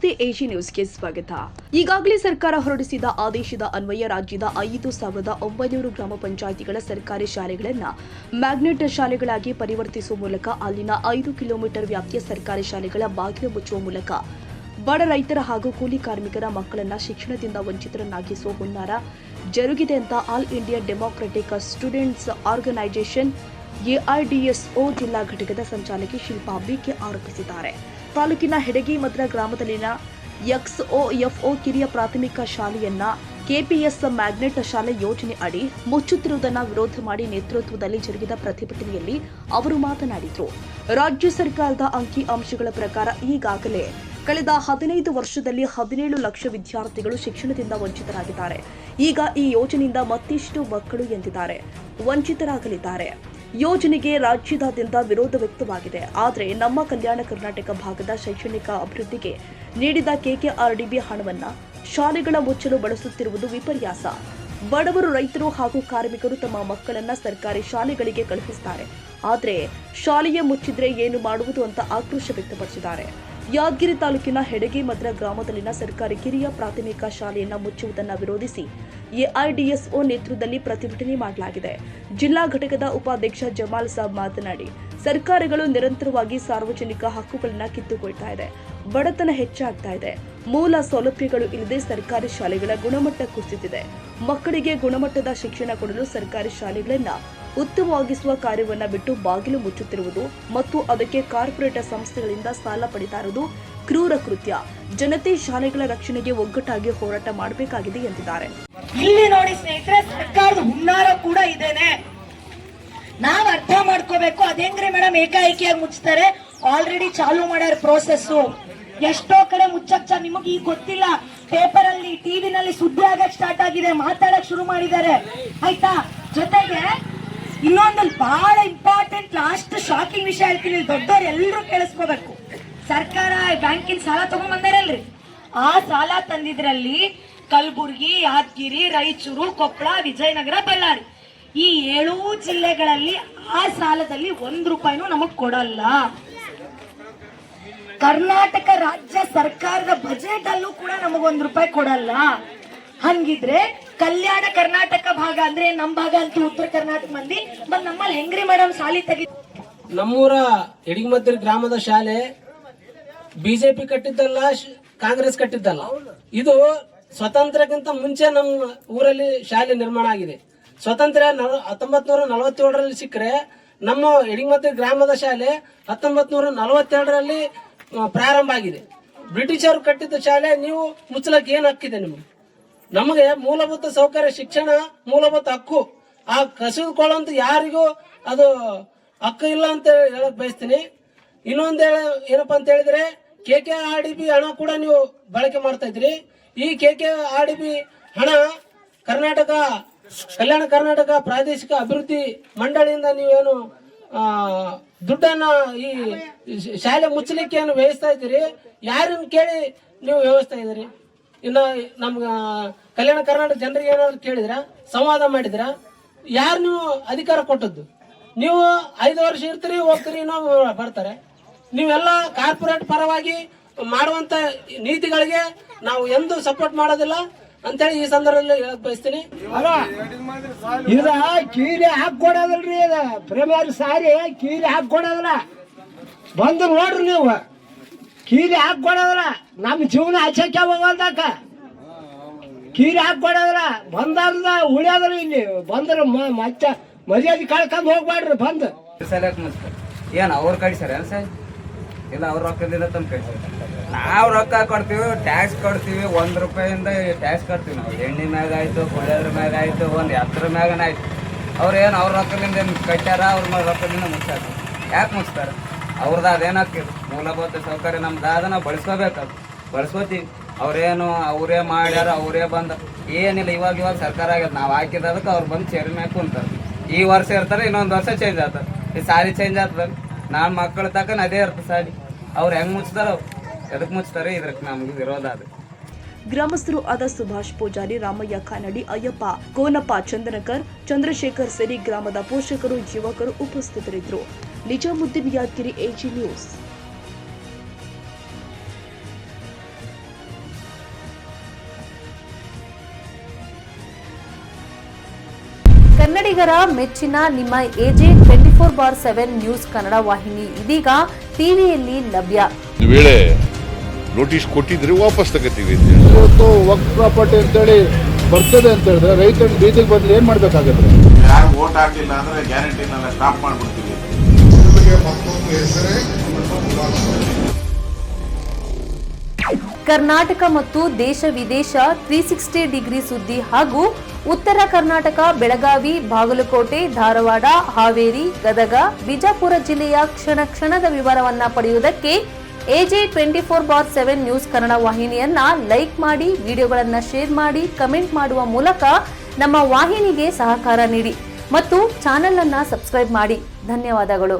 ನಮಸ್ತೆ, ಎಜಿ ನ್ಯೂಸ್ಗೆ ಸ್ವಾಗತ. ಈಗಾಗಲೇ ಸರ್ಕಾರ ಹೊರಡಿಸಿದ ಆದೇಶದ ಅನ್ವಯ ರಾಜ್ಯದ 5,900 ಗ್ರಾಮ ಪಂಚಾಯಿತಿಗಳ ಸರ್ಕಾರಿ ಶಾಲೆಗಳನ್ನು ಮ್ಯಾಗ್ನೆಟ್ ಶಾಲೆಗಳಾಗಿ ಪರಿವರ್ತಿಸುವ ಮೂಲಕ ಅಲ್ಲಿನ 5 ಕಿಲೋಮೀಟರ್ ವ್ಯಾಪ್ತಿಯ ಸರ್ಕಾರಿ ಶಾಲೆಗಳ ಬಾಗಿಲು ಮುಚ್ಚುವ ಮೂಲಕ ಬಡ ರೈತರ ಹಾಗೂ ಕೂಲಿ ಕಾರ್ಮಿಕರ ಮಕ್ಕಳನ್ನು ಶಿಕ್ಷಣದಿಂದ ವಂಚಿತರನ್ನಾಗಿಸುವ ಹುನ್ನಾರ ಜರುಗಿದೆ ಅಂತ all India democratic students organisation AIDSO ಜಿಲ್ಲಾ ಘಟಕದ ಸಂಚಾಲಕಿ ಶಿಲ್ಪಾ ಬಿಕೆ ಆರೋಪಿಸಿದ್ದಾರೆ. ತಾಲೂಕಿನ ಹೆಡಗಿಮದ್ರ ಗ್ರಾಮದಲ್ಲಿನ ಎಕ್ಸ್ಒಎಫ್ಒ ಕಿರಿಯ ಪ್ರಾಥಮಿಕ ಶಾಲೆಯನ್ನ ಕೆಪಿಎಸ್ ಮ್ಯಾಗ್ನೆಟ್ ಶಾಲೆ ಯೋಜನೆ ಅಡಿ ಮುಚ್ಚುತ್ತಿರುವುದನ್ನು ವಿರೋಧ ಮಾಡಿ ನೇತೃತ್ವದಲ್ಲಿ ಜರುಗಿದ ಪ್ರತಿಭಟನೆಯಲ್ಲಿ ಅವರು ಮಾತನಾಡಿದರು. ರಾಜ್ಯ ಸರ್ಕಾರದ ಅಂಕಿ ಅಂಶಗಳ ಪ್ರಕಾರ ಈಗಾಗಲೇ ಕಳೆದ 15 ವರ್ಷದಲ್ಲಿ 17 ಲಕ್ಷ ವಿದ್ಯಾರ್ಥಿಗಳು ಶಿಕ್ಷಣದಿಂದ ವಂಚಿತರಾಗಿದ್ದಾರೆ. ಈಗ ಈ ಯೋಜನೆಯಿಂದ ಮತ್ತಿಷ್ಟು ಮಕ್ಕಳು ಎಂದಿದ್ದಾರೆ ವಂಚಿತರಾಗಲಿದ್ದಾರೆ. ಯೋಜನೆಗೆ ರಾಜ್ಯದಾದ್ಯಂತ ವಿರೋಧ ವ್ಯಕ್ತವಾಗಿದೆ. ಆದರೆ ನಮ್ಮ ಕಲ್ಯಾಣ ಕರ್ನಾಟಕ ಭಾಗದ ಶೈಕ್ಷಣಿಕ ಅಭಿವೃದ್ಧಿಗೆ ನೀಡಿದ ಕೆಕೆಆರ್ಡಿಬಿ ಹಣವನ್ನು ಶಾಲೆಗಳ ಮುಚ್ಚಲು ಬಳಸುತ್ತಿರುವುದು ವಿಪರ್ಯಾಸ. ಬಡವರು, ರೈತರು ಹಾಗೂ ಕಾರ್ಮಿಕರು ತಮ್ಮ ಮಕ್ಕಳನ್ನ ಸರ್ಕಾರಿ ಶಾಲೆಗಳಿಗೆ ಕಳುಹಿಸುತ್ತಾರೆ. ಆದರೆ ಶಾಲೆಯ ಮುಚ್ಚಿದ್ರೆ ಏನು ಮಾಡುವುದು ಅಂತ ಆಕ್ರೋಶ ವ್ಯಕ್ತಪಡಿಸಿದ್ದಾರೆ. ಯಾದಗಿರಿ ತಾಲೂಕಿನ ಹೆಡಗಿಮದ್ರ ಗ್ರಾಮದಲ್ಲಿನ ಸರ್ಕಾರಿ ಕಿರಿಯ ಪ್ರಾಥಮಿಕ ಶಾಲೆಯನ್ನು ಮುಚ್ಚುವುದನ್ನು ವಿರೋಧಿಸಿ ಎಐಡಿಎಸ್ಒ ನೇತೃತ್ವದಲ್ಲಿ ಪ್ರತಿಭಟನೆ ಮಾಡಲಾಗಿದೆ. ಜಿಲ್ಲಾ ಘಟಕದ ಉಪಾಧ್ಯಕ್ಷ ಜಮಾಲ್ ಸಾಬ್ ಮಾತನಾಡಿ, ಸರ್ಕಾರಗಳು ನಿರಂತರವಾಗಿ ಸಾರ್ವಜನಿಕ ಹಕ್ಕುಗಳನ್ನು ಕಿತ್ತುಕೊಳ್ತಾ ಇದೆ. ಬಡತನ ಹೆಚ್ಚಾಗ್ತಾ ಇದೆ. ಮೂಲ ಸೌಲಭ್ಯಗಳು ಇಲ್ಲದೆ ಸರ್ಕಾರಿ ಶಾಲೆಗಳ ಗುಣಮಟ್ಟ ಕುಸಿದಿದೆ. ಮಕ್ಕಳಿಗೆ ಗುಣಮಟ್ಟದ ಶಿಕ್ಷಣ ಕೊಡಲು ಸರ್ಕಾರಿ ಶಾಲೆಗಳನ್ನು ಉತ್ತಮವಾಗಿಸುವ ಕಾರ್ಯವನ್ನು ಬಿಟ್ಟು ಬಾಗಿಲು ಮುಚ್ಚುತ್ತಿರುವುದು ಮತ್ತು ಅದಕ್ಕೆ ಕಾರ್ಪೊರೇಟ್ ಸಂಸ್ಥೆಗಳಿಂದ ಸಾಲ ಪಡಿತಾ ಇರುವುದು ಕ್ರೂರ ಕೃತ್ಯ. ಜನತೆ ಶಾಲೆಗಳ ರಕ್ಷಣೆಗೆ ಒಗ್ಗಟ್ಟಾಗಿ ಹೋರಾಟ ಮಾಡಬೇಕಾಗಿದೆ ಎಂದಿದ್ದಾರೆ. ಇಲ್ಲಿ ನೋಡಿ ಸ್ನೇಹಿತರೆ, ಸರ್ಕಾರದ ಹುನ್ನಾರ ಕೂಡ ಇದೇನೆ. ನಾವ್ ಅರ್ಥ ಮಾಡ್ಕೋಬೇಕು. ಅದೇಂಗ್ರಿ ಮೇಡಮ್ ಏಕಾಏಕಿಯಾಗಿ ಮುಚ್ತಾರೆ? ಆಲ್ರೆಡಿ ಚಾಲೂ ಮಾಡ್ಯಾರ ಪ್ರೋಸೆಸ್. ಎಷ್ಟೋ ಕಡೆ ಮುಚ್ಚಕ್ ನಿಮಗೆ ಈಗ ಗೊತ್ತಿಲ್ಲ. ಪೇಪರ್ ಅಲ್ಲಿ, ಟಿವಿನಲ್ಲಿ ಸುದ್ದಿ ಆಗಕ್ ಸ್ಟಾರ್ಟ್ ಆಗಿದೆ, ಮಾತಾಡಕ್ ಶುರು ಮಾಡಿದ್ದಾರೆ. ಆಯ್ತಾ? ಜೊತೆಗೆ ಇನ್ನೊಂದು ಬಹಳ ಇಂಪಾರ್ಟೆಂಟ್ ಲಾಸ್ಟ್ ಶಾಕಿಂಗ್ ವಿಷಯ ಹೇಳ್ತೀನಿ. ದೊಡ್ಡವ್ರು ಎಲ್ಲರೂ ಕೇಳಿಸ್ಕೋಬೇಕು. ಸರ್ಕಾರ ಬ್ಯಾಂಕಿನ ಸಾಲ ತಗೊಂಡ್ ಬಂದಾರಲ್ರಿ, ಆ ಸಾಲ ತಂದಿದ್ರಲ್ಲಿ ಕಲಬುರಗಿ, ಯಾದಗಿರಿ, ರಾಯಚೂರು, ಕೊಪ್ಪಳ, ವಿಜಯನಗರ, ಬಳ್ಳಾರಿ ಈ 7 ಜಿಲ್ಲೆಗಳಲ್ಲಿ ಆ ಸಾಲದಲ್ಲಿ 1 ರೂಪಾಯಿನೂ ನಮಗ್ ಕೊಡಲ್ಲ. ಕರ್ನಾಟಕ ರಾಜ್ಯ ಸರ್ಕಾರದ ಬಜೆಟ್ ಅಲ್ಲೂ ಕೂಡ ನಮಗ್ 1 ರೂಪಾಯಿ ಕೊಡಲ್ಲ. ಹಂಗಿದ್ರೆ ಕಲ್ಯಾಣ ಕರ್ನಾಟಕ ಭಾಗ ಅಂದ್ರೆ ನಮ್ ಭಾಗ ಅಂತೂ ಉತ್ತರ ಕರ್ನಾಟಕ ಮಂದಿ ಬಂದ್ ನಮ್ಮಲ್ಲಿ ಹೆಂಗ್ರಿ ಮೇಡಮ್ ಸಾಲಿ ತೆಗಿ. ನಮ್ಮೂರ ಹೆಡಗಿಮದ್ರ ಗ್ರಾಮದ ಶಾಲೆ ಬಿಜೆಪಿ ಕಟ್ಟಿದ್ದಲ್ಲ, ಕಾಂಗ್ರೆಸ್ ಕಟ್ಟಿದ್ದಲ್ಲ. ಇದು ಸ್ವತಂತ್ರಕ್ಕಿಂತ ಮುಂಚೆ ನಮ್ಮ ಊರಲ್ಲಿ ಶಾಲೆ ನಿರ್ಮಾಣ ಆಗಿದೆ. ಸ್ವತಂತ್ರ 1947ರಲ್ಲಿ ಸಿಕ್ಕರೆ ನಮ್ಮ ಹೆಡಗಿಮದ್ರ ಗ್ರಾಮದ ಶಾಲೆ 1942ರಲ್ಲಿ ಪ್ರಾರಂಭ ಆಗಿದೆ. ಬ್ರಿಟಿಷರು ಕಟ್ಟಿದ್ದ ಶಾಲೆ ನೀವು ಮುಚ್ಚಲಕ್ಕೆ ಏನ್ ಹಕ್ಕಿದೆ ನಿಮ್ಗೆ? ನಮಗೆ ಮೂಲಭೂತ ಸೌಕರ್ಯ, ಶಿಕ್ಷಣ ಮೂಲಭೂತ ಹಕ್ಕು. ಆ ಕಸಿದುಕೊಳ್ಳುವಂತ ಯಾರಿಗೂ ಅದು ಹಕ್ಕು ಇಲ್ಲ ಅಂತ ಹೇಳಕ್ ಬಯಸ್ತೀನಿ. ಇನ್ನೊಂದು ಏನಪ್ಪಾ ಅಂತ ಹೇಳಿದ್ರೆ, ಕೆಕೆಆರ್ಡಿಬಿ ಹಣ ಕೂಡ ನೀವು ಬಳಕೆ ಮಾಡ್ತಾ ಇದ್ರಿ. ಈ ಕೆಕೆಆರ್ಡಿಬಿ ಹಣ ಕಲ್ಯಾಣ ಕರ್ನಾಟಕ ಪ್ರಾದೇಶಿಕ ಅಭಿವೃದ್ಧಿ ಮಂಡಳಿಯಿಂದ ನೀವೇನು ದುಡ್ಡನ್ನ ಈ ಶಾಲೆ ಮುಚ್ಚಲಿಕ್ಕೆ ಏನು ವ್ಯವಸ್ಥೆ ಇದ್ದೀರಿ? ಯಾರನ್ನ ಕೇಳಿ ನೀವು ವ್ಯವಸ್ಥೆ ಇದ್ದೀರಿ? ಇನ್ನು ನಮ್ಗ ಕಲ್ಯಾಣ ಕರ್ನಾಟಕ ಜನರಿಗೆ ಏನಾದ್ರು ಕೇಳಿದ್ರ, ಸಂವಾದ ಮಾಡಿದ್ರ? ಯಾರು ನೀವು ಅಧಿಕಾರ ಕೊಟ್ಟದ್ದು? ನೀವು 5 ವರ್ಷ ಇರ್ತೀರಿ, ಹೋಗ್ತೀರಿ, ಇನ್ನೊಬ್ಬ ಬರ್ತಾರೆ. ನೀವೆಲ್ಲ ಕಾರ್ಪೊರೇಟ್ ಪರವಾಗಿ ಮಾಡುವಂತ ನೀತಿಗಳಿಗೆ ನಾವು ಎಂದು ಸಪೋರ್ಟ್ ಮಾಡೋದಿಲ್ಲ ಅಂತೇಳಿ ಈ ಸಂದರ್ಭದಲ್ಲಿ ಹೇಳಕ್ ಬಯಸ್ತೀನಿ. ಇದ ಕೀಲಿ ಹಾಕೊಡೋದಲ್ರಿ, ಇದ ಪ್ರೇಮಿಯರ್ ಸಾರಿ ಕೀಲಿ ಹಾಕೊಡೋದಲ್ಲ. ಬಂದು ನೋಡ್ರಿ ನೀವು, ಕೀಲಿ ಹಾಕೊಡೋದಲ್ಲ. ನಮ್ಮ ಜೀವನ ಆಚೆಕ್ಕೆ ಹೋಗಲ್ದಾಕ ಕೀಲಿ ಹಾಕೊಡೋದ್ರ ಬಂದಾರ್ದ ಉಳಿಯೋದ್ರ. ಇಲ್ಲಿ ಬಂದ್ರ ಮತ್ತೆ ಮರ್ಯಾದೆ ಕಳ್ಕೊಂಡ್ ಹೋಗ್ಬಾಡ್ರಿ. ಬಂದ್ ಏನ್ ಅವ್ರ ಕಳಿಸ್ಯಾರ ಸರ್? ಇಲ್ಲ, ಅವ್ರ ರೊಕ್ಕದಿಂದ ತಂದು ಕಳಿಸ್ಯಾರ. ನಾವು ರೊಕ್ಕ ಕೊಡ್ತೀವಿ, ಟ್ಯಾಕ್ಸ್ ಕೊಡ್ತೀವಿ. 1 ರೂಪಾಯಿಂದ ಟ್ಯಾಕ್ಸ್ ಕೊಡ್ತೀವಿ ನಾವು. ಎಣ್ಣೆ ಮ್ಯಾಗ ಆಯ್ತು, ಕುಡಿಯೋದ್ರ ಮ್ಯಾಗ ಆಯ್ತು, ಒಂದು ಎತ್ತರ ಮ್ಯಾಗನ ಆಯ್ತು. ಅವ್ರೇನು ಅವ್ರ ರೊಕ್ಕದಿಂದ ಕಟ್ಟಾರ, ಅವ್ರ ರೊಕ್ಕದಿಂದ ಮುಚ್ಚಾರ. ಯಾಕೆ ಮುಚ್ತಾರೆ? ಅವ್ರದ್ದು ಅದೇನು ಹಾಕಿದ್ರು ಮೂಲಭೂತ ಸೌಕರ್ಯ ನಮ್ದಾದ ನಾವು ಬಳಸ್ಕೋಬೇಕದು, ಬಳಸ್ಕೋತೀವಿ. ಅವರೇ ಮಾಡ್ಯಾರ, ಅವರೇ ಬಂದ ಏನಿಲ್ಲ. ಇವಾಗ ಸರ್ಕಾರ ಆಗ್ಯದ, ನಾವು ಹಾಕಿದಕ್ಕೆ ಅವ್ರು ಬಂದು ಚೇರ್ ಮ್ಯಾಗ ಕುಂತಾರೆ. ಈ ವರ್ಷ ಇರ್ತಾರೆ, ಇನ್ನೊಂದು ವರ್ಷ ಚೇಂಜ್ ಆಗ್ತದೆ. ಈ ಸಾಲಿ ಚೇಂಜ್ ಆಗ್ತದೆ. ನಾನು ಮಕ್ಕಳ ತಕ್ಕ ಅದೇ ಇರ್ತದೆ ಸಾಲಿ. ಅವ್ರು ಹೆಂಗೆ ಮುಚ್ತಾರ, ಎದಕ್ಕೆ ಮುಚ್ತಾರೆ? ಇದಕ್ಕೆ ನಮ್ಗೆ ವಿರೋಧ ಅದು. ಗ್ರಾಮಸ್ಥರು ಆದ ಸುಭಾಷ್ ಪೂಜಾರಿ, ರಾಮಯ್ಯ ಕಾನಡಿ, ಅಯ್ಯಪ್ಪ ಕೋನಪ್ಪ, ಚಂದನಕರ್, ಚಂದ್ರಶೇಖರ್ ಸೇರಿ ಗ್ರಾಮದ ಪೋಷಕರು, ಯುವಕರು ಉಪಸ್ಥಿತರಿದ್ದರು. Nizamuddin, Yadgiri, AG news. ಕನ್ನಡಿಗರ ಮೆಚ್ಚಿನ ನಿಮ್ಮ ಎಜೆ 24/7 ನ್ಯೂಸ್ ಕನ್ನಡ ವಾಹಿನಿ ಇದೀಗ ಟಿವಿಯಲ್ಲಿ ಲಭ್ಯ. ಒಂದು ವೇಳೆ ನೋಟಿಸ್ ಕೊಟ್ಟಿದ್ರೆ ವಾಪಸ್ ತಗೋತೀವಿ. ಇವತ್ತು ವಕ್ಫ್ ಪ್ರಾಪರ್ಟಿ ಅಂತೇಳಿ ಬರ್ತದೆ ಅಂತ ಹೇಳಿದ್ರೆ ರೈತರು ಬೀದಿಗೆ ಬಂದ್ರೆ ಏನ್ ಮಾಡ್ಬೇಕಾಗತ್ತೆ? ಯಾರು ವೋಟ್ ಹಾಕಿಲ್ಲ ಅಂದ್ರೆ ಗ್ಯಾರಂಟಿನೆಲ್ಲ ಸ್ಟಾಪ್ ಮಾಡ್ಬಿಡ್ತೀವಿ. ಕರ್ನಾಟಕ ಮತ್ತು ದೇಶ ವಿದೇಶ 360 ಡಿಗ್ರಿ ಸುದ್ದಿ ಹಾಗೂ ಉತ್ತರ ಕರ್ನಾಟಕ ಬೆಳಗಾವಿ, ಬಾಗಲಕೋಟೆ, ಧಾರವಾಡ, ಹಾವೇರಿ, ಗದಗ, ಬಿಜಾಪುರ ಜಿಲ್ಲೆಯ ಕ್ಷಣ ಕ್ಷಣದ ವಿವರವನ್ನ ಪಡೆಯುವುದಕ್ಕೆ ಎಜೆ 24/7 ನ್ಯೂಸ್ ಕನ್ನಡ ವಾಹಿನಿಯನ್ನ ಲೈಕ್ ಮಾಡಿ, ವಿಡಿಯೋಗಳನ್ನ ಶೇರ್ ಮಾಡಿ, ಕಮೆಂಟ್ ಮಾಡುವ ಮೂಲಕ ನಮ್ಮ ವಾಹಿನಿಗೆ ಸಹಕಾರ ನೀಡಿ ಮತ್ತು ಚಾನೆಲ್ ಅನ್ನ ಸಬ್ಸ್ಕ್ರೈಬ್ ಮಾಡಿ. ಧನ್ಯವಾದಗಳು.